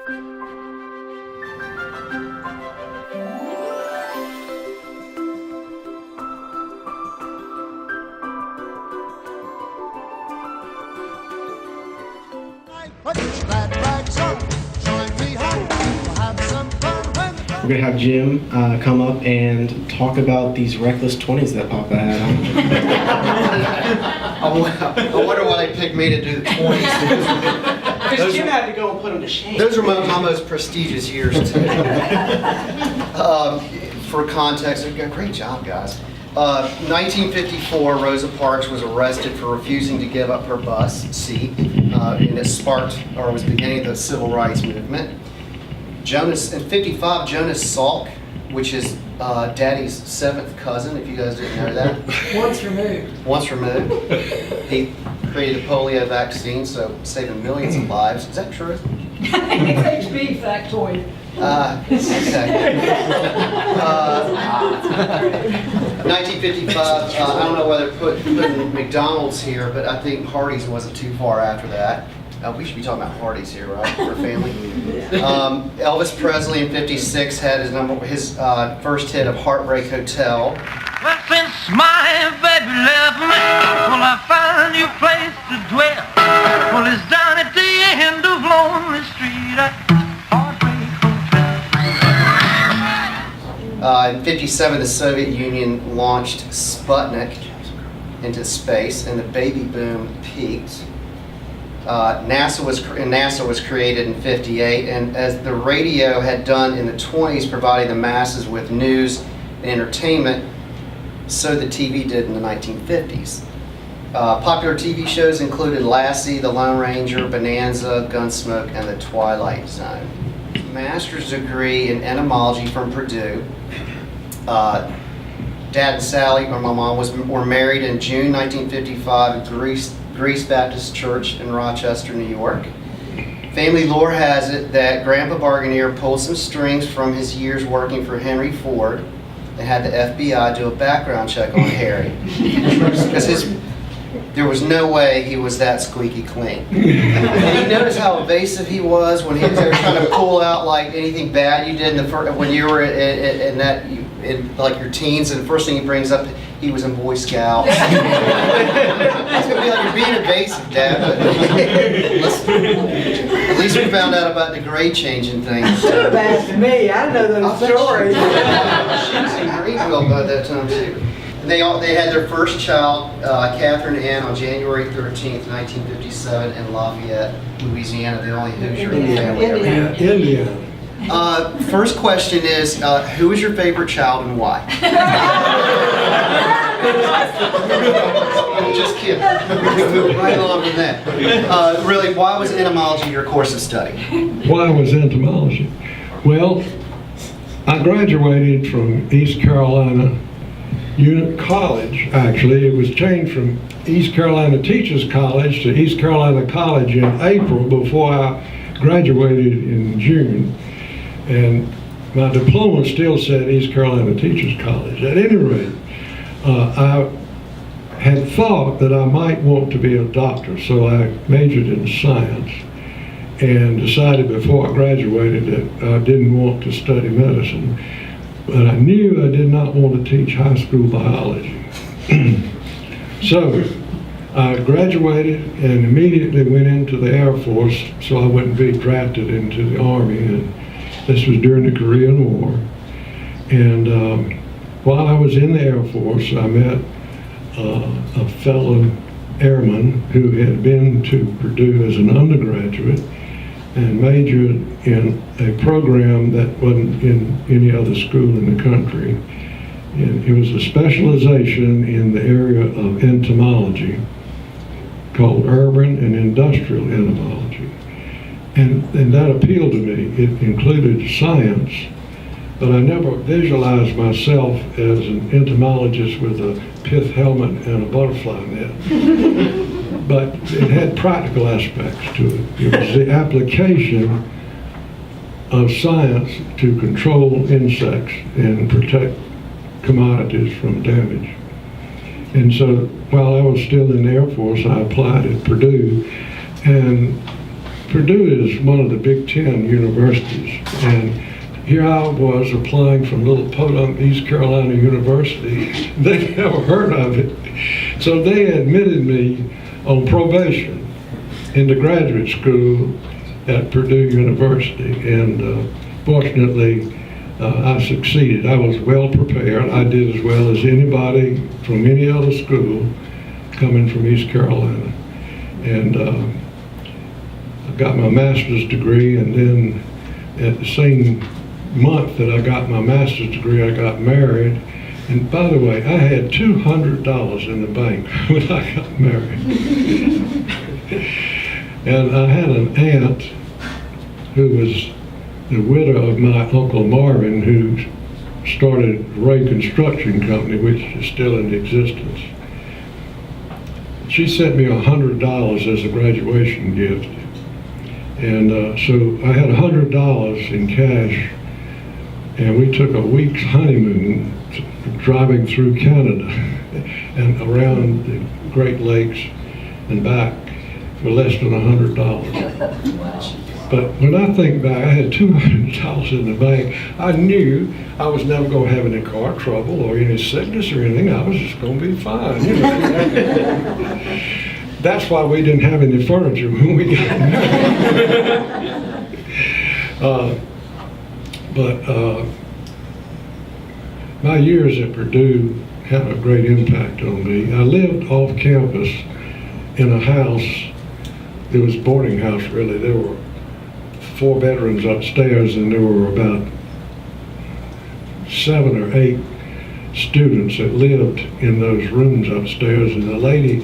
We're going to have Jim come up and talk about these reckless 20s that Papa had on. I wonder why they picked me to do the 20s. Because Jim had to go and put them to shame. Those are my most prestigious years, too. For context, great job, guys. 1954, Rosa Parks was arrested for refusing to give up her bus seat, and it sparked, or was beginning the civil rights movement. In 55, Jonas Salk, which is Daddy's 7th cousin, if you guys didn't know that. Once removed. He created a polio vaccine, so saving millions of lives. Is that true? It's HB factoid. Okay. 1955, I don't know whether putting McDonald's here, but I think Hardee's wasn't too far after that. We should be talking about Hardee's here, right? For family. Elvis Presley in 56 had his first hit of Heartbreak Hotel. Well, since my baby left me, well, I found a new place to dwell. Well, it's down at the end of Lonely Street at Heartbreak Hotel. In 57, the Soviet Union launched Sputnik into space, and the baby boom peaked. NASA was created in 58, and as the radio had done in the 20s, providing the masses with news and entertainment, so the TV did in the 1950s. Popular TV shows included Lassie, The Lone Ranger, Bonanza, Gunsmoke, and The Twilight Zone. Master's degree in entomology from Purdue. Dad and Sally, or my mom, were married in June 1955 at Greece Baptist Church in Rochester, New York. Family lore has it that Grandpa Barganier pulled some strings from his years working for Henry Ford and had the FBI do a background check on Harry. Because there was no way he was that squeaky clean. And you notice how evasive he was when he was there trying to pull out like anything bad you did when you were in like your teens, and the first thing he brings up, he was in Boy Scouts. It's gonna be like, you're being evasive, Dad. But at least we found out about the grade changing thing. Should have asked me. I know those stories. She was in Greenville by that time too. And they had their first child, Catherine Ann, on January 13th, 1957, in Lafayette, Louisiana, the only Hoosier in the family. Indiana. First question is, who is your favorite child and why? Just kidding. Move right along with that. Really, why was entomology your course of study? Why was entomology? Well, I graduated from East Carolina College, actually. It was changed from East Carolina Teachers College to East Carolina College in April before I graduated in June. And my diploma still said East Carolina Teachers College. At any rate, I had thought that I might want to be a doctor, so I majored in science and decided before I graduated that I didn't want to study medicine. But I knew I did not want to teach high school biology. So I graduated and immediately went into the Air Force so I wouldn't be drafted into the Army. And this was during the Korean War. And while I was in the Air Force, I met a fellow airman who had been to Purdue as an undergraduate and majored in a program that wasn't in any other school in the country. And it was a specialization in the area of entomology called urban and industrial entomology. And that appealed to me. It included science, but I never visualized myself as an entomologist with a pith helmet and a butterfly net. But it had practical aspects to it. It was the application of science to control insects and protect commodities from damage. And so while I was still in the Air Force, I applied at Purdue, and Purdue is one of the Big Ten universities, and here I was applying from little podunk East Carolina University. They never heard of it. So they admitted me on probation into graduate school at Purdue University, and fortunately I succeeded. I was well prepared. I did as well as anybody from any other school coming from East Carolina. And I got my master's degree, and then at the same month that I got my master's degree, I got married. And by the way, I had $200 in the bank when I got married. And I had an aunt who was the widow of my Uncle Marvin, who started Ray Construction Company, which is still in existence. She sent me $100 as a graduation gift. And so I had $100 in cash, and we took a week's honeymoon driving through Canada and around the Great Lakes and back for less than $100. But when I think back, I had $200 in the bank. I knew I was never going to have any car trouble or any sickness or anything. I was just going to be fine. You know? That's why we didn't have any furniture when we got married. My years at Purdue had a great impact on me. I lived off campus in a house. It was a boarding house, really. There were 4 bedrooms upstairs, and there were about 7 or 8 students that lived in those rooms upstairs. And the lady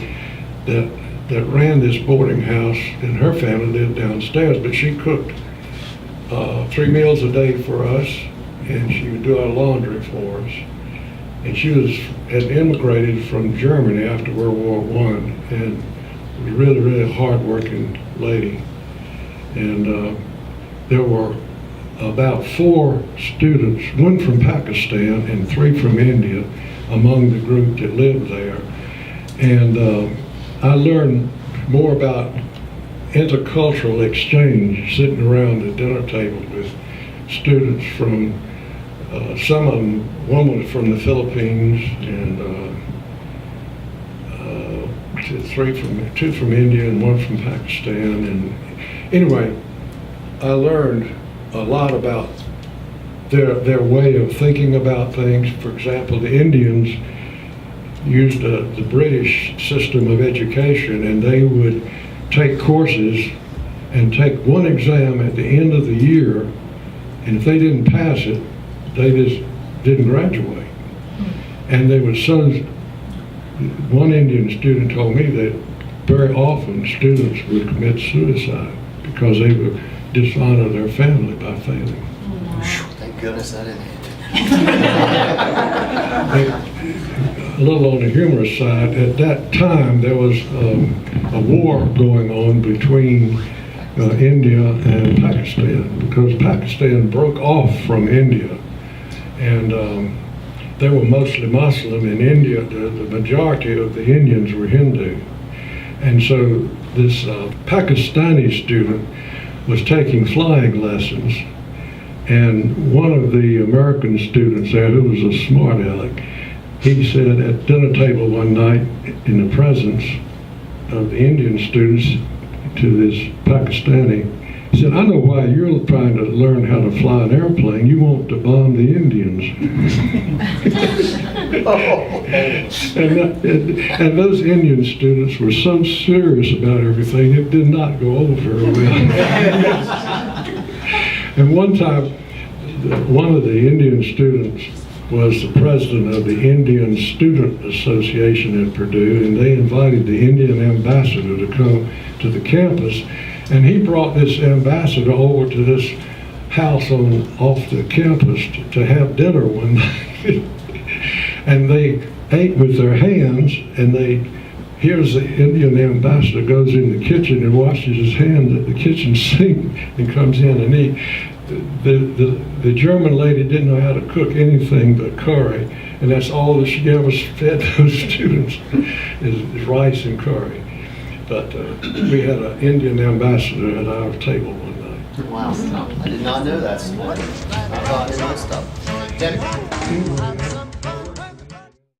that ran this boarding house and her family lived downstairs, but she cooked 3 meals a day for us, and she would do our laundry for us. And she had immigrated from Germany after World War I, and was a really, really hard-working lady. And there were about 4 students, 1 from Pakistan and 3 from India, among the group that lived there. And I learned more about intercultural exchange sitting around the dinner table with students from some of them. One was from the Philippines, and 2 from India and 1 from Pakistan. And anyway, I learned a lot about their way of thinking about things. For example, the Indians used the British system of education, and they would take courses and take 1 exam at the end of the year, and if they didn't pass it, they just didn't graduate. And they would one Indian student told me that very often students would commit suicide because they would dishonor their family by failing. Thank goodness I didn't have A little on the humorous side, at that time there was a war going on between India and Pakistan, because Pakistan broke off from India, and they were mostly Muslim. In India, the majority of the Indians were Hindu. And so this Pakistani student was taking flying lessons, and one of the American students there, who was a smart aleck, he said at dinner table one night in the presence of the Indian students to this Pakistani, he said, "I know why you're trying to learn how to fly an airplane. You want to bomb the Indians." And those Indian students were so serious about everything, it did not go over very well. And one time, one of the Indian students was the president of the Indian Student Association at Purdue, and they invited the Indian ambassador to come to the campus, and he brought this ambassador over to this house off the campus to have dinner one night. And they ate with their hands, and here's the Indian ambassador goes in the kitchen and washes his hands at the kitchen sink and comes in and eats. The German lady didn't know how to cook anything but curry, and that's all that she ever fed those students is rice and curry. But we had an Indian ambassador at our table one night. Wow, I did not know that. I thought I knew that stuff. Debbie?